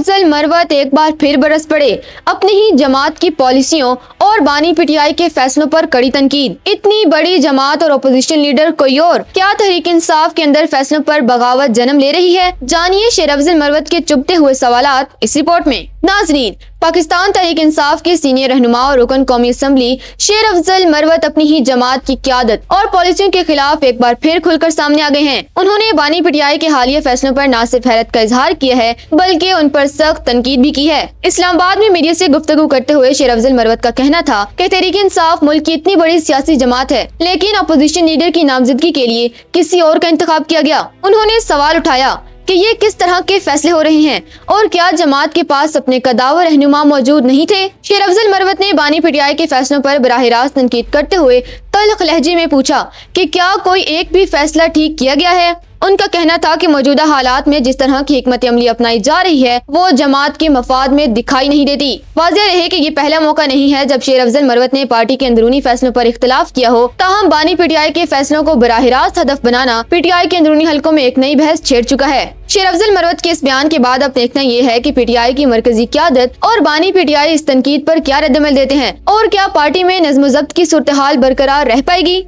अफजल मरवत एक बार फिर बरस पड़े अपनी ही जमात की पॉलिसियों और बानी पीटीआई के फैसलों पर कड़ी तनकीद। इतनी बड़ी जमात और अपोजिशन लीडर कोई और क्या तहरीक इंसाफ के अंदर फैसलों पर बगावत जन्म ले रही है? जानिए शेर अफजल मरवत के चुभते हुए सवालात इस रिपोर्ट में। नाजरीन, पाकिस्तान तहरीक इंसाफ के सीनियर रहनुमा और रुकन कौमी असम्बली शेर अफजल मरवत अपनी ही जमात की क़यादत और पॉलिसियों के खिलाफ एक बार फिर खुलकर सामने आ गए हैं। उन्होंने बानी पीटीआई के हालिया फैसलों पर न सिर्फ हैरत का इजहार किया है बल्कि उन पर सख्त तनकीद भी की है। इस्लामाबाद में मीडिया से गुफ्तगू करते हुए शेर अफजल मरवत का कहना था कि तहरीक इंसाफ मुल्क की इतनी बड़ी सियासी जमात है, लेकिन अपोजिशन लीडर की नामजदगी के लिए किसी और का इंतखाब किया गया। उन्होंने सवाल उठाया कि ये किस तरह के फैसले हो रहे हैं और क्या जमात के पास अपने कदावर रहनुमा मौजूद नहीं थे? शेर अफजल मरवत ने बानी पीटीआई के फैसलों पर बराह रास्त तनकीद करते हुए तल्ख लहजे में पूछा कि क्या कोई एक भी फैसला ठीक किया गया है। उनका कहना था कि मौजूदा हालात में जिस तरह की हिकमत अमली अपनाई जा रही है वो जमात के मफाद में दिखाई नहीं देती। वाज़ेह रहे कि ये पहला मौका नहीं है जब शेर अफजल मरवत ने पार्टी के अंदरूनी फैसलों पर इख्तलाफ किया हो। ताहम बानी पीटीआई के फैसलों को बराह रास्त हदफ बनाना पीटीआई के अंदरूनी हलकों में एक नई बहस छेड़ चुका है। शेर अफजल मरवत के इस बयान के बाद अब देखना ये है कि पीटीआई की मरकजी क़यादत और बानी पीटीआई इस तनकीद पर क्या रद्दमल देते हैं और क्या पार्टी में नज़्म ज़ब्त की सूरत हाल बरकरार रह पाएगी।